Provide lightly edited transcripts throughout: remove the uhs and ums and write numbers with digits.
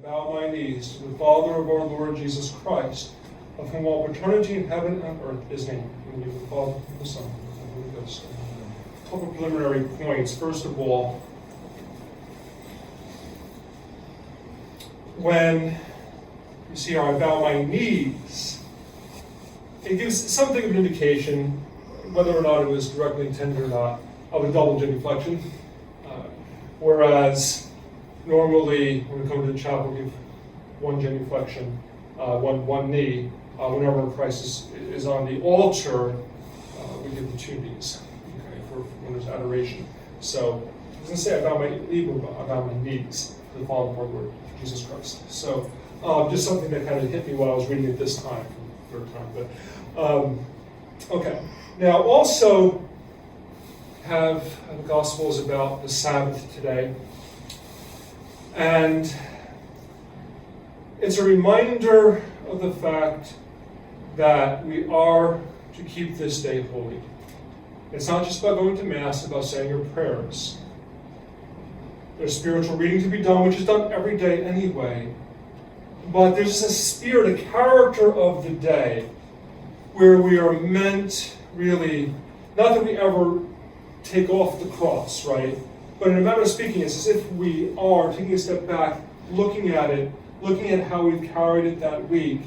bow my knees to the Father of our Lord Jesus Christ, of whom all paternity in heaven and earth is named, in the name of the Father, and the Son, and the Holy Ghost. A couple of preliminary points. First of all, when you see how I bow my knees, it gives something of an indication, whether or not it was directly intended or not, of a double genuflection. Whereas normally, when we come to the chapel, we give one genuflection, one knee. Whenever Christ is on the altar, we give the two knees, okay, for when there's adoration. So it doesn't say I bow my knee, but I bow my knees to the Father of our Lord Jesus Christ. So just something that kind of hit me while I was reading it this time, for the third time. But okay. Now also have the Gospels about the Sabbath today. And it's a reminder of the fact that we are to keep this day holy. It's not just about going to Mass, it's about saying your prayers. There's spiritual reading to be done, which is done every day anyway. But there's a spirit, a character of the day, where we are meant, really, not that we ever take off the cross, right? But in a matter of speaking, it's as if we are taking a step back, looking at it, looking at how we've carried it that week,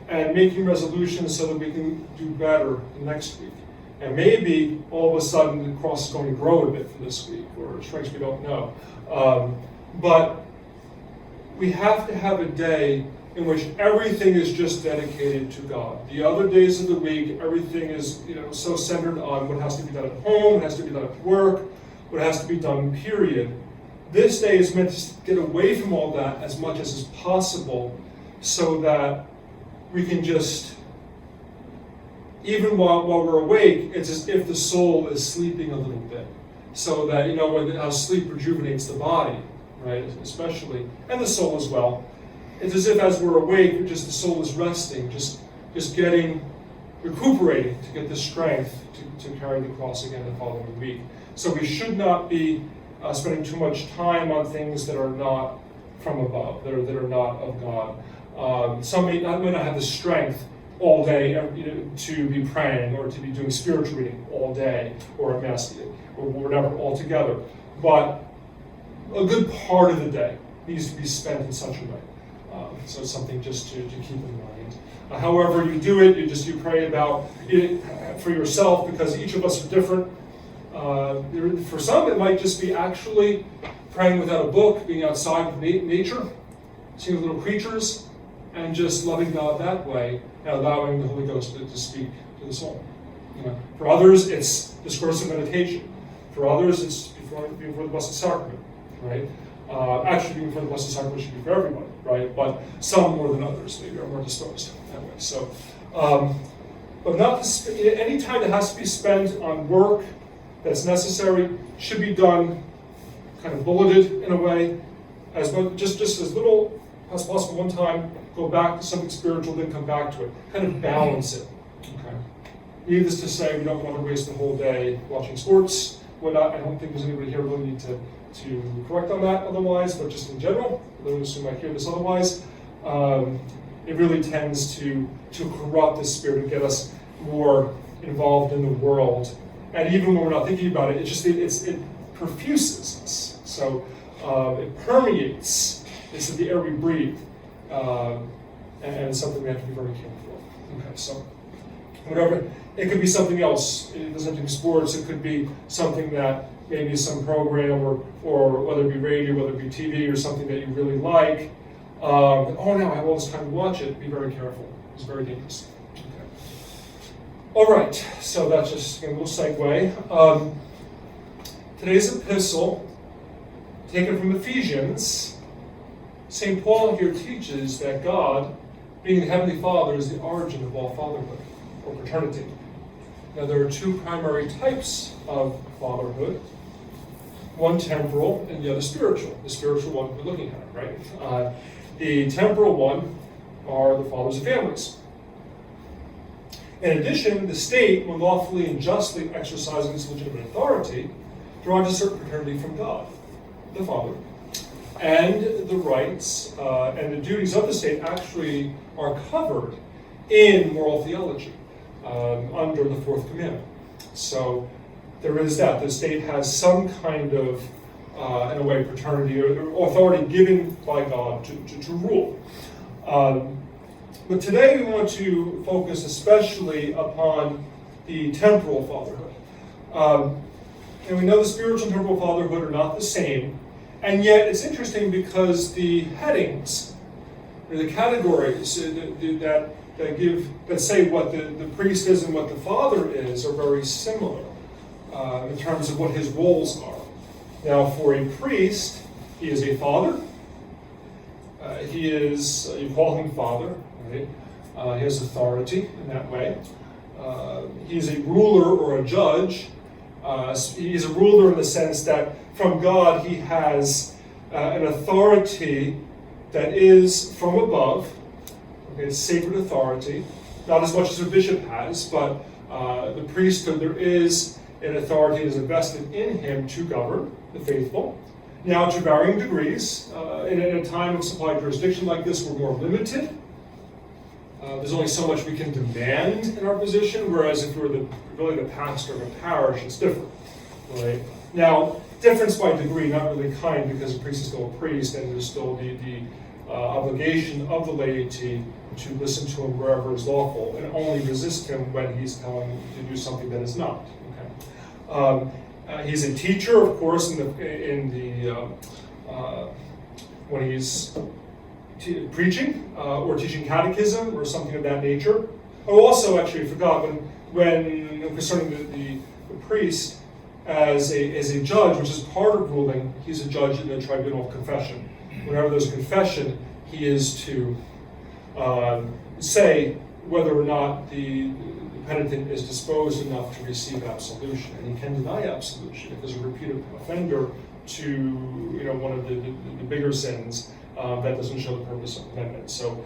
and making resolutions so that we can do better next week. And maybe all of a sudden the cross is going to grow a bit for this week, or strengths we don't know. But we have to have a day in which everything is just dedicated to God. The other days of the week, everything is so centered on what has to be done at home, what has to be done at work, what has to be done, period. This day is meant to get away from all that as much as is possible so that we can just, even while we're awake, it's as if the soul is sleeping a little bit. So that, how sleep rejuvenates the body, right, especially, and the soul as well. It's as if as we're awake, the soul is resting, just recuperating to get the strength to carry the cross again the following week. So we should not be spending too much time on things that are not from above, that are not of God. Some may not have the strength all day to be praying or to be doing spiritual reading all day or at Mass or whatever altogether. But a good part of the day needs to be spent in such a way. So it's something just to keep in mind. However you do it, you pray about it for yourself, because each of us are different. For some, it might just be actually praying without a book, being outside with nature, seeing little creatures, and just loving God that way, and allowing the Holy Ghost to speak to the soul. For others, it's discursive meditation. For others, it's before the Blessed Sacrament, right? Actually, being before the Blessed Sacrament should be for everybody, right? But some more than others, maybe, are more disposed that way. So, but not any time that has to be spent on work that's necessary should be done kind of bulleted in a way, as much, just as little as possible one time, go back to something spiritual, then come back to it. Kind of balance it. Okay. Needless to say, we don't want to waste the whole day watching sports. I don't think there's anybody here who really need to correct on that otherwise, but just in general, those who might hear this otherwise, it really tends to corrupt the spirit and get us more involved in the world. And even when we're not thinking about it, it perfuses us. So it permeates. It's the air we breathe, and it's something we have to be very careful of. Okay, so whatever, it could be something else. It doesn't have to be sports. It could be something that maybe some program or whether it be radio, whether it be TV, or something that you really like. Now I have all this time to watch it. Be very careful. It's very dangerous. Okay. All right, so that's just a little segue. Today's epistle, taken from Ephesians, St. Paul here teaches that God, being the Heavenly Father, is the origin of all fatherhood, or paternity. Now, there are two primary types of fatherhood. One temporal and the other spiritual. The spiritual one we're looking at, right? The temporal one are the fathers of families. In addition, the state, when lawfully and justly exercising its legitimate authority, derives a certain paternity from God, the Father, and the rights and the duties of the state actually are covered in moral theology under the fourth commandment. So there is that. The state has some kind of, in a way, paternity or authority given by God to rule. But today we want to focus especially upon the temporal fatherhood. And we know the spiritual and temporal fatherhood are not the same, and yet it's interesting because the headings, or the categories that say what the priest is and what the father is are very similar in terms of what his roles are. Now, for a priest, he is a father. He is, you call him father, right? He has authority in that way. He's a ruler or a judge. He's a ruler in the sense that from God he has an authority that is from above. Okay, it's sacred authority, not as much as a bishop has, but the priesthood, there is an authority that is invested in him to govern the faithful. Now, to varying degrees, in a time of supplied jurisdiction like this, we're more limited. There's only so much we can demand in our position, whereas if we're really the pastor of a parish, it's different, right? Now, difference by degree, not really kind, because a priest is still a priest, and there's still the obligation of the laity to listen to him wherever is lawful, and only resist him when he's telling to do something that is not. Okay. He's a teacher, of course, when he's preaching or teaching catechism or something of that nature. Oh, also, actually, I forgot when concerning the priest as a judge, which is part of ruling, he's a judge in the tribunal of confession. Whenever there's a confession, he is to say whether or not the penitent is disposed enough to receive absolution, and he can deny absolution if there's a repeated offender to one of the bigger sins that doesn't show the purpose of amendment. So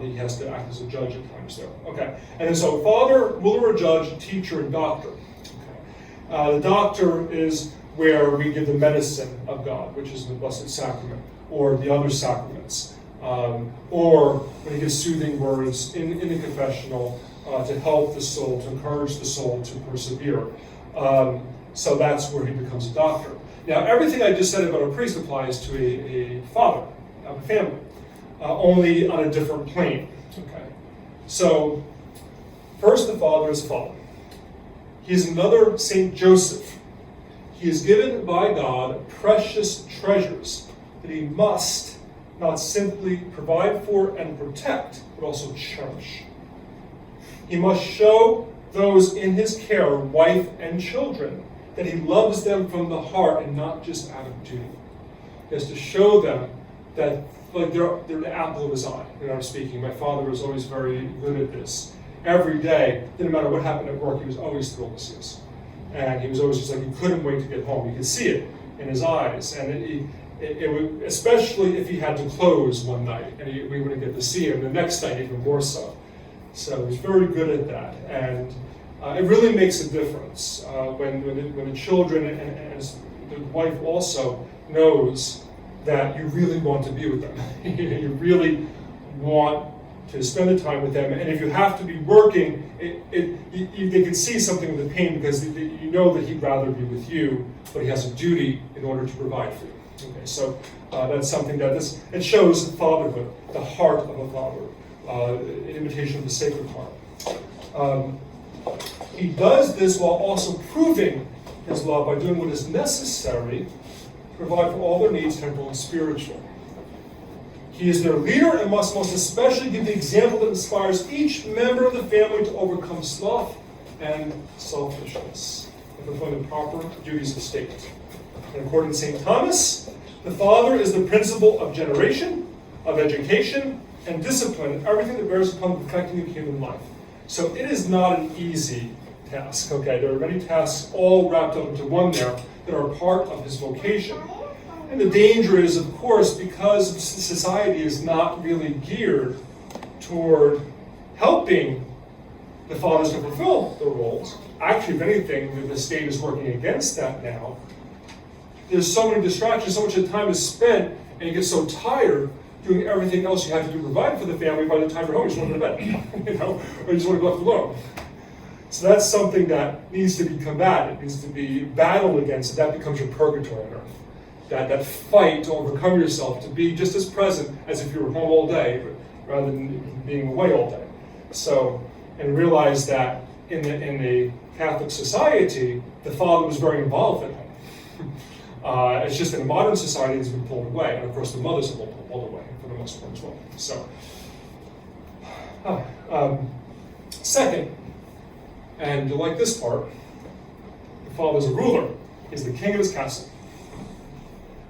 he has to act as a judge at times there. Okay, and then so father, ruler, or judge, teacher, and doctor. Okay. The doctor is where we give the medicine of God, which is the Blessed Sacrament, or the other sacraments, or when he gives soothing words in the confessional to help the soul, to encourage the soul to persevere. So that's where he becomes a doctor. Now, everything I just said about a priest applies to a father of a family, only on a different plane. Okay. So, first, the father is father. He is another Saint Joseph. He is given by God precious treasures that he must not simply provide for and protect, but also cherish. He must show those in his care, wife and children, that he loves them from the heart and not just out of duty. He has to show them that they're the apple of his eye. I'm speaking. My father was always very good at this. Every day, didn't matter what happened at work, he was always thrilled to see us. And he was always just like, he couldn't wait to get home. You could see it in his eyes. And it would, especially if he had to close one night and we wouldn't get to see him, the next night even more so. So he's very good at that. And it really makes a difference when the children and the wife also knows that you really want to be with them. You really want to spend the time with them. And if you have to be working, they can see something of the pain because you know that he'd rather be with you, but he has a duty in order to provide for you. Okay, so that's something that it shows fatherhood, the heart of a father, an imitation of the Sacred Heart. He does this while also proving his love by doing what is necessary to provide for all their needs, temporal and spiritual. He is their leader and must most especially give the example that inspires each member of the family to overcome sloth and selfishness and perform the proper duties of state. And according to St. Thomas, the father is the principle of generation, of education, and discipline, everything that bears upon perfecting the human life. So it is not an easy task, okay? There are many tasks all wrapped up into one there that are part of his vocation. And the danger is, of course, because society is not really geared toward helping the fathers to fulfill their roles. Actually, if anything, the state is working against that now. There's so many distractions, so much of the time is spent and you get so tired doing everything else you have to do to provide for the family, by the time you're home, you just want to go to bed, you know, or you just want to be left alone. So that's something that needs to be combated, needs to be battled against, and that becomes your purgatory on earth. That fight to overcome yourself, to be just as present as if you were home all day, rather than being away all day. So, and realize that in the Catholic society, the father was very involved at home. It's just in a modern society it's been pulled away, and of course the mothers have been pulled away for the most part as well. So, second, and you like this part, the father's a ruler. He's the king of his castle.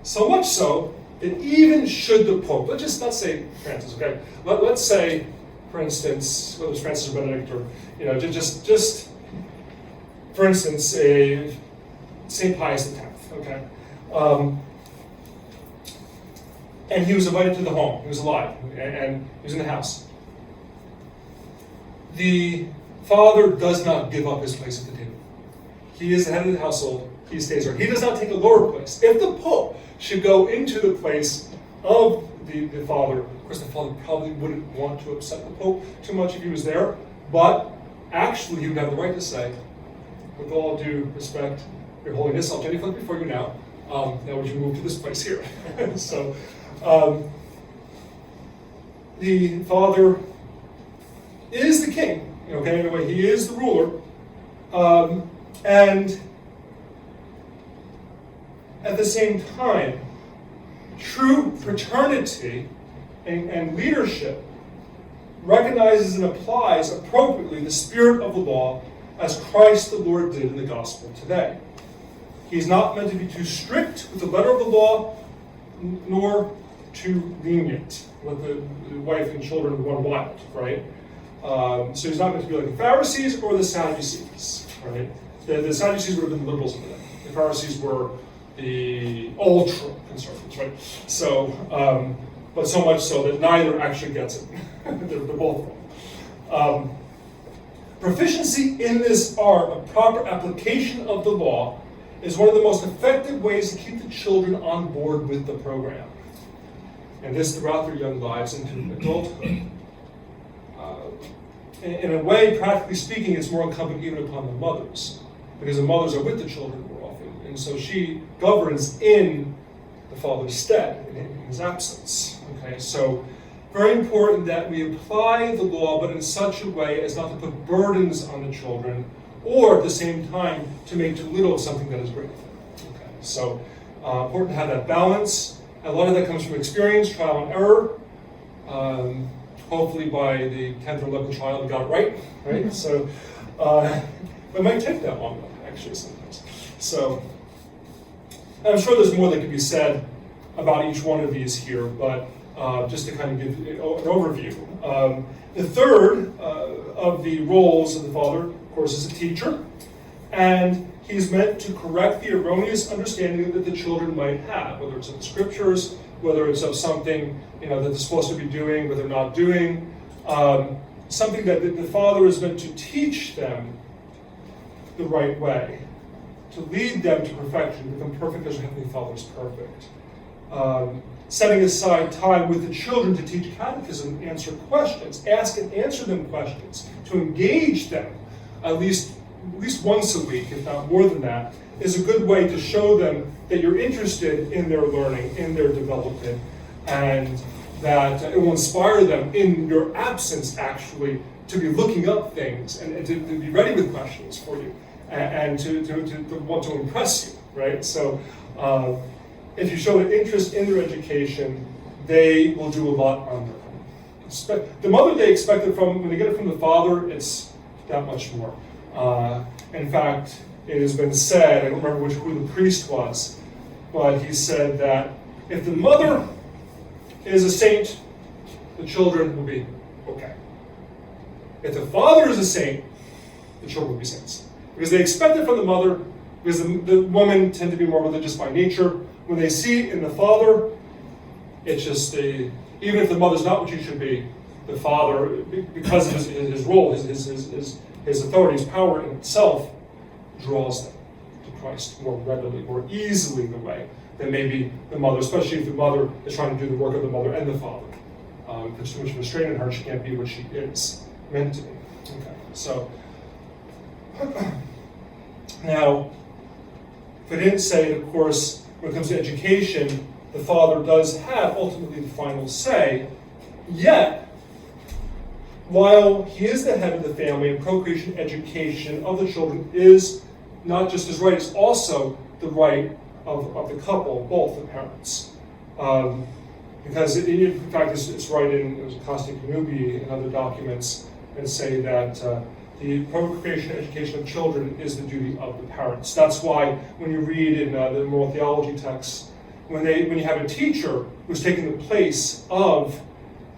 So much so that even should the Pope, let's just not say Francis, okay? Let's say, for instance, whether it's Francis or Benedict, or just for instance, St. Pius X, okay? And he was invited to the home. He was alive, and he was in the house. The father does not give up his place at the table. He is the head of the household. He stays there. He does not take a lower place. If the Pope should go into the place of the father, of course the father probably wouldn't want to upset the Pope too much if he was there, but actually he would have the right to say, with all due respect, Your Holiness, I'll genuflect before you now. Now would you move to this place here? So, the father is the king. Okay, in a way, he is the ruler, and at the same time, true paternity and leadership recognizes and applies appropriately the spirit of the law as Christ the Lord did in the gospel today. He's not meant to be too strict with the letter of the law, nor too lenient with the wife and children run wild, right? So he's not meant to be like the Pharisees or the Sadducees, right? The Sadducees would have been the liberals in the day. The Pharisees were the ultra conservatives, right? So, but so much so that neither actually gets it. they're both wrong. Proficiency in this art of proper application of the law is one of the most effective ways to keep the children on board with the program. And this throughout their young lives into adulthood. In a way, practically speaking, it's more incumbent even upon the mothers, because the mothers are with the children more often, and so she governs in the father's stead, in his absence. Okay, so very important that we apply the law, but in such a way as not to put burdens on the children, or at the same time to make too little of something that is great. Okay, so important to have that balance. A lot of that comes from experience, trial and error. Hopefully by the 10th or 11th trial we got it right? So it might take that long, actually, sometimes. So I'm sure there's more that could be said about each one of these here, but just to kind of give an overview. The third of the roles of the father, of course, is a teacher, and he's meant to correct the erroneous understanding that the children might have, whether it's of the scriptures, whether it's of something that they're supposed to be doing, but they're not doing, something that the father is meant to teach them the right way, to lead them to perfection, become perfect as your Heavenly Father is perfect. Setting aside time with the children to teach catechism, answer questions, ask and answer them questions, to engage them at least once a week, if not more than that, is a good way to show them that you're interested in their learning, in their development, and that it will inspire them in your absence, actually, to be looking up things and to be ready with questions for you, and to want to impress you, right? So if you show an interest in their education, they will do a lot on their own. The mother they expect it from, when they get it from the father, it's that much more. In fact, it has been said, I don't remember who the priest was, but he said that if the mother is a saint, the children will be okay. If the father is a saint, the children will be saints. Because they expect it from the mother, because the women tend to be more religious by nature. When they see in the father, it's just even if the mother's not what she should be, the father, because of his role, his authority, his power in itself, draws them to Christ more readily, more easily, in a way, than maybe the mother, especially if the mother is trying to do the work of the mother and the father. Puts too much of a strain on her, she can't be what she is meant to be. Okay, so now, if I didn't say, of course, when it comes to education, the father does have ultimately the final say, yet, while he is the head of the family and procreation education of the children is not just his right, it's also the right of the couple, both the parents. Because in fact, it's right in Costi Connubii and other documents that say that the procreation and education of children is the duty of the parents. That's why when you read in the moral theology texts, when you have a teacher who's taking the place of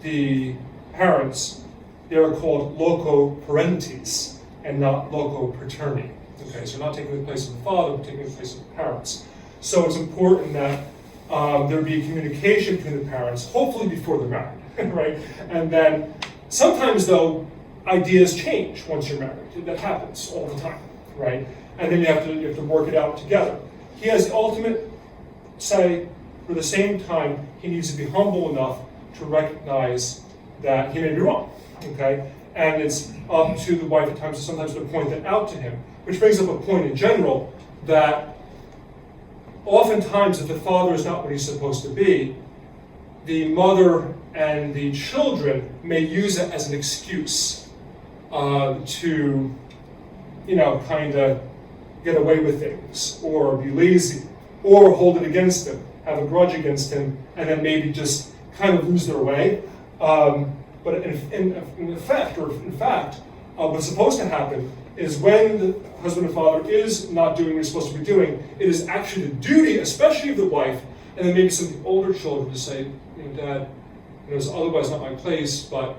the parents, they are called loco parentis and not loco paterni. Okay, so not taking the place of the father, but taking the place of the parents. So it's important that there be communication between the parents, hopefully before they're married, right? And then sometimes, though, ideas change once you're married. That happens all the time, right? And then you have to work it out together. He has the ultimate say, but at the same time, he needs to be humble enough to recognize that he may be wrong, okay? And it's up to the wife at times, sometimes to point that out to him, which brings up a point in general that oftentimes if the father is not what he's supposed to be, the mother and the children may use it as an excuse to, kind of get away with things, or be lazy, or hold it against him, have a grudge against him, and then maybe just kind of lose their way. But in fact, what's supposed to happen is when the husband and father is not doing what he's supposed to be doing, it is actually the duty, especially of the wife, and then maybe some of the older children to say, Dad, it's otherwise not my place, but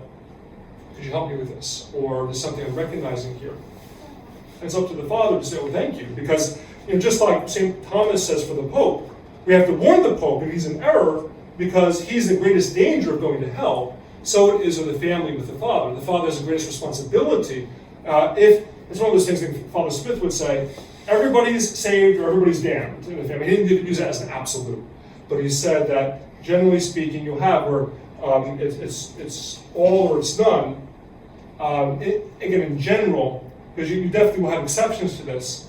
could you help me with this? Or there's something I'm recognizing here. And it's up to the father to say, oh, thank you. Because just like St. Thomas says for the Pope, we have to warn the Pope if he's in error, because he's the greatest danger of going to hell. So it is with the family, with the father. The father has the greatest responsibility. If it's one of those things that Father Smith would say, everybody's saved or everybody's damned in the family. He didn't use that as an absolute. But he said that, generally speaking, you'll have where it's all or it's none. Again, in general, because you definitely will have exceptions to this,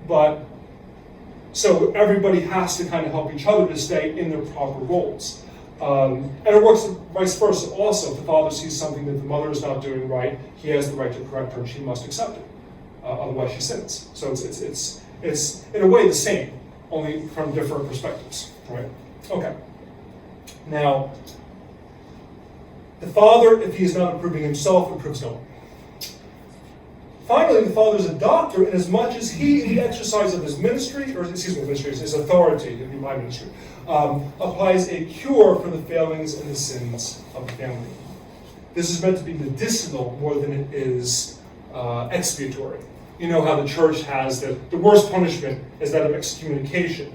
but so everybody has to kind of help each other to stay in their proper roles. And it works vice versa also. If the father sees something that the mother is not doing right, he has the right to correct her and she must accept it. Otherwise she sins. So it's in a way the same, only from different perspectives. Right? Okay. Now, the father, if he is not approving himself, approves no one. Finally, the father is a doctor inasmuch as he, in the exercise of his ministry, his authority, it'd be my ministry, applies a cure for the failings and the sins of the family. This is meant to be medicinal more than it is expiatory. You know how the church has the worst punishment is that of excommunication.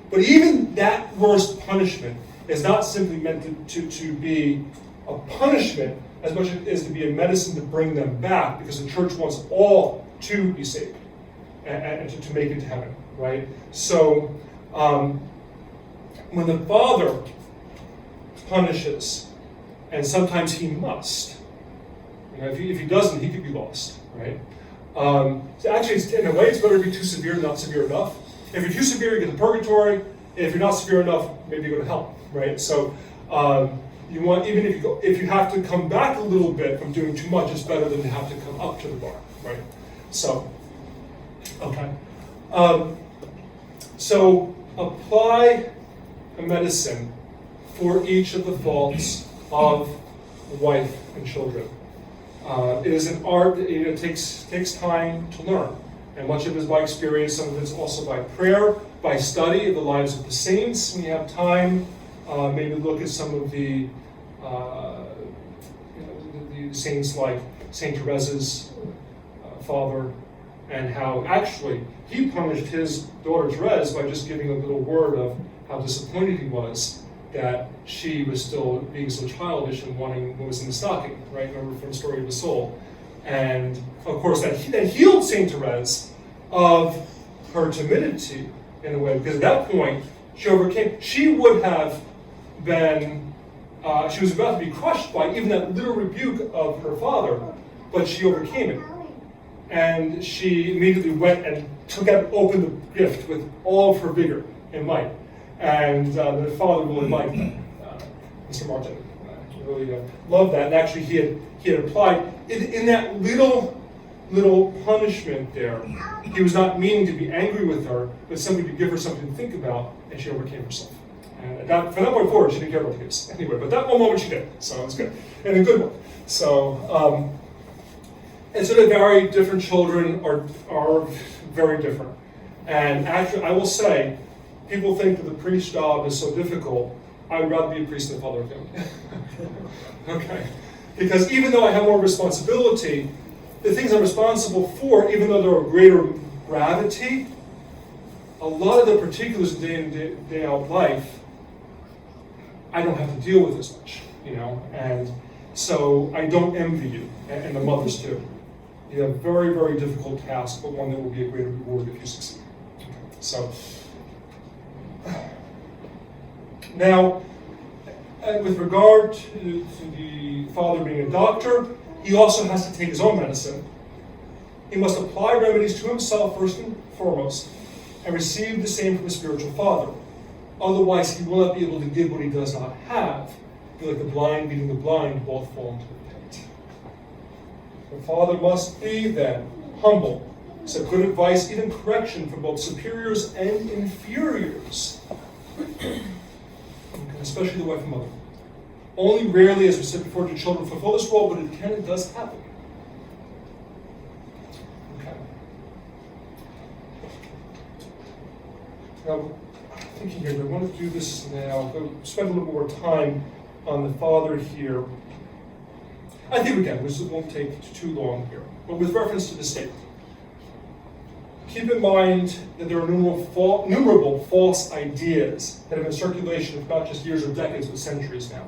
But even that worst punishment is not simply meant to be a punishment as much as to be a medicine to bring them back, because the church wants all to be saved and to make it to heaven, right? So when the father punishes, and sometimes he must, if he doesn't, he could be lost, right? So actually, in a way, it's better to be too severe than not severe enough. If you're too severe, you get to purgatory. If you're not severe enough, maybe you go to hell, right? So you want, even if you have to come back a little bit from doing too much, it's better than to have to come up to the bar, right? So, okay. So apply a medicine for each of the faults of the wife and children. It is an art that it takes time to learn. And much of it is by experience, some of it is also by prayer, by study of the lives of the saints. When you have time, maybe look at some of the saints like Saint Therese's father, and how actually he punished his daughter Therese by just giving a little word of how disappointed he was that she was still being so childish and wanting what was in the stocking, right? Remember from Story of the Soul. And of course that healed Saint Therese of her timidity in a way, because at that point She overcame. She would have been, she was about to be crushed by even that little rebuke of her father, but she overcame it. And she immediately went and opened the gift with all of her vigor and might. And the father really liked that, Mr. Martin. He really loved that. And actually, he had applied in that little punishment there. He was not meaning to be angry with her, but simply to give her something to think about, and she overcame herself. And from that point forward, she didn't care about the gifts anyway. But that one moment she did, so it was good, and a good one. So, and so the very different children are very different. And actually, I will say, people think that the priest's job is so difficult. I would rather be a priest than a father of family. Okay, because even though I have more responsibility, the things I'm responsible for, even though they're of greater gravity, a lot of the particulars of day out life, I don't have to deal with as much, and so I don't envy you, and the mothers too. You have a very, very difficult task, but one that will be a greater reward if you succeed. Okay. So, now, with regard to the father being a doctor, he also has to take his own medicine. He must apply remedies to himself first and foremost, and receive the same from his spiritual father. Otherwise, he will not be able to give what he does not have. Be like the blind leading the blind, both fall into the pit. The father must be, then, humble, accept good advice, even correction from both superiors and inferiors, especially the wife and mother. Only rarely, as we said before, do children fulfill this role, but it does happen. Okay. Now, thinking here, I want to do this now. Go spend a little more time on the father here. I think we can. This won't take too long here. But with reference to the state, keep in mind that there are innumerable false ideas that have been in circulation for not just years or decades, but centuries now.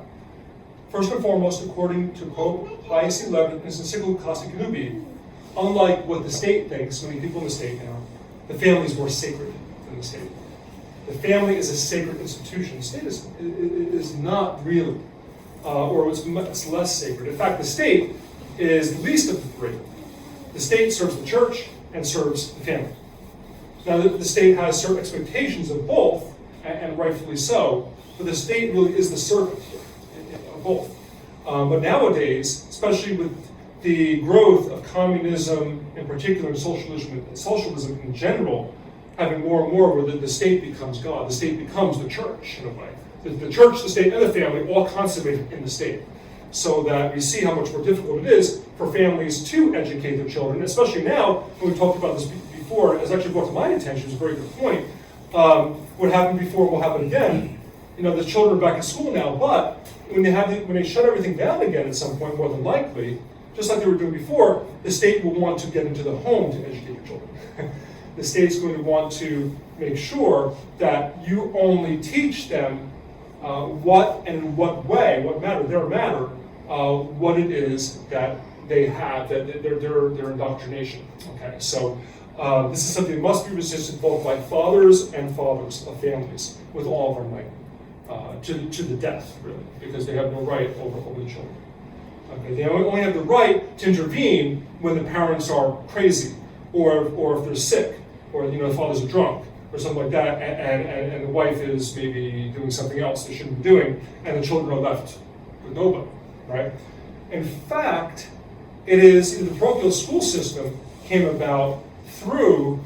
First and foremost, according to Pope Pius XI in his encyclical Classic Nubi, unlike what the state thinks, many people in the state now, the family is more sacred than the state. The family is a sacred institution. The state is not really, or it's less sacred. In fact, the state is the least of the three. The state serves the church and serves the family. Now, the state has certain expectations of both, and rightfully so, but the state really is the servant here. Both. But nowadays, especially with the growth of communism in particular, and socialism in general, having more and more where the state becomes God, the state becomes the church in a way. The church, the state, and the family all consummated in the state. So that we see how much more difficult it is for families to educate their children, especially now, when we talked about this before, and it's actually brought to my attention, it's a very good point. What happened before will happen again. The children are back in school now, but when they shut everything down again at some point, more than likely, just like they were doing before, the state will want to get into the home to educate your children. The state's going to want to make sure that you only teach them what and in what way, what matter, what it is that they have, that their indoctrination. Okay, so this is something that must be resisted both by fathers and fathers of families with all of our might. To the death, really, because they have no right over the children. Okay, they only have the right to intervene when the parents are crazy, or if they're sick, or the father's a drunk, or something like that, and the wife is maybe doing something else they shouldn't be doing, and the children are left with nobody, right? In fact, the parochial school system came about through,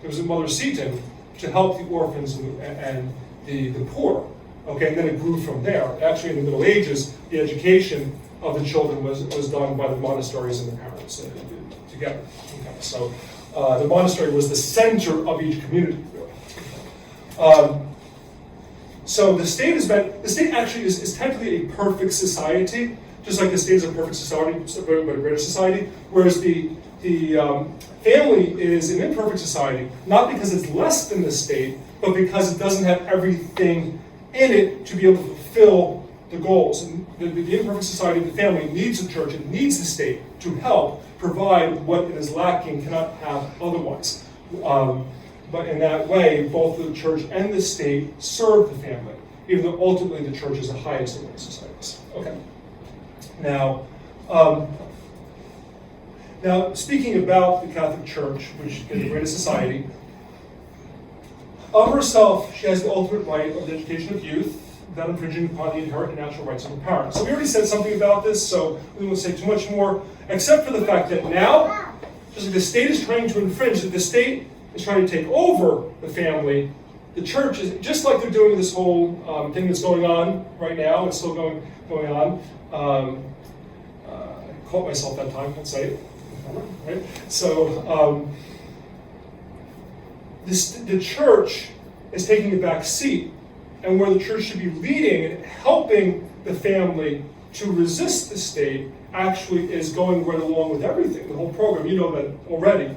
it was Mother Seton, to help the orphans and the poor. Okay, and then it grew from there. Actually, in the Middle Ages, the education of the children was done by the monasteries and the parents together. Okay, so the monastery was the center of each community, really. So the state actually is technically a perfect society, just like the state is a perfect society, but a greater society, whereas the family is an imperfect society, not because it's less than the state, but because it doesn't have everything in it to be able to fulfill the goals. And the imperfect society, the family, needs the church, it needs the state to help provide what it is lacking, cannot have otherwise. But in that way, both the church and the state serve the family, even though ultimately the church is the highest of all societies. Okay. Now, speaking about the Catholic Church, which is the greatest society, of herself, she has the ultimate right of the education of youth, without infringing upon the inherent and natural rights of her parents. So we already said something about this, so we won't say too much more, except for the fact that now, just like the state is trying to infringe, that the state is trying to take over the family, the church is, just like they're doing this whole thing that's going on right now, it's still going on. I caught myself that time, let's say it. Right? So, the church is taking a back seat, and where the church should be leading and helping the family to resist the state actually is going right along with everything, the whole program. You know that already.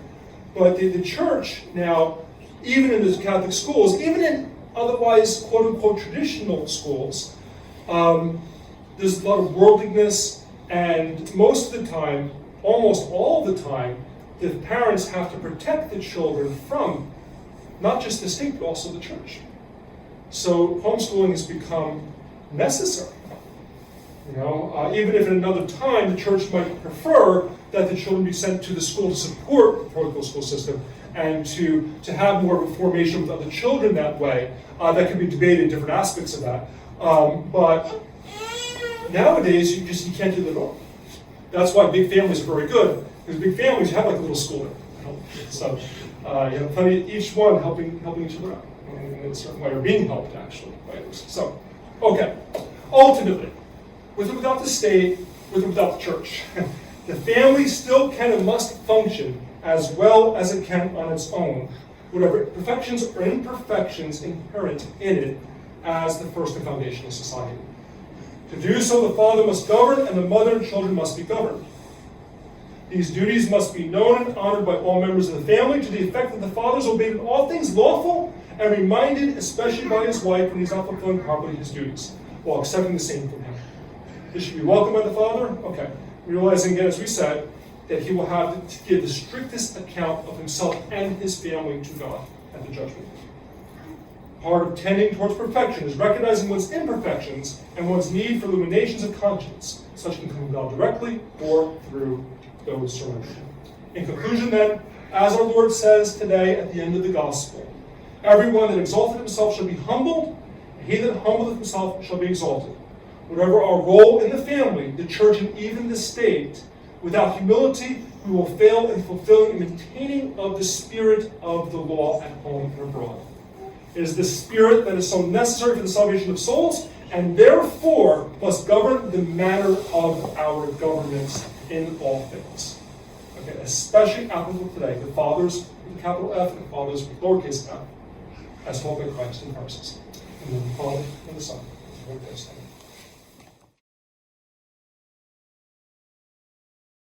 But the church now, even in the Catholic schools, even in otherwise quote-unquote traditional schools, there's a lot of worldliness, and most of the time, almost all the time, the parents have to protect the children from not just the state, but also the church. So homeschooling has become necessary. Even if at another time the church might prefer that the children be sent to the school to support the parochial school system and to have more of a formation with other children that way, that can be debated, different aspects of that. But nowadays, you can't do that at all. That's why big families are very good, because big families have like a little school there. So you have plenty, each one helping each other out in a certain way, or being helped actually by others. So, okay, ultimately, with or without the state, with or without the church, the family still can and must function as well as it can on its own, whatever perfections or imperfections inherent in it as the first and foundation of society. To do so, the father must govern, and the mother and children must be governed. These duties must be known and honored by all members of the family, to the effect that the father is obeyed in all things lawful, and reminded, especially by his wife, when he is not fulfilling properly his duties, while accepting the same from him. This should be welcomed by the father. Okay. Realizing again, as we said, that he will have to give the strictest account of himself and his family to God at the judgment. Part of tending towards perfection is recognizing one's imperfections and one's need for illuminations of conscience. Such can come from God directly or through those surrounding him. In conclusion, then, as our Lord says today at the end of the gospel, everyone that exalted himself shall be humbled, and he that humbleth himself shall be exalted. Whatever our role in the family, the church, and even the state, without humility, we will fail in fulfilling and maintaining of the spirit of the law at home and abroad. It is the spirit that is so necessary for the salvation of souls, and therefore must govern the manner of our governments in all things. Okay, especially applicable today, the fathers with a capital F and the fathers with lowercase f, as taught by Christ in Parsons. And then the Father and the Son, and the Holy Ghost.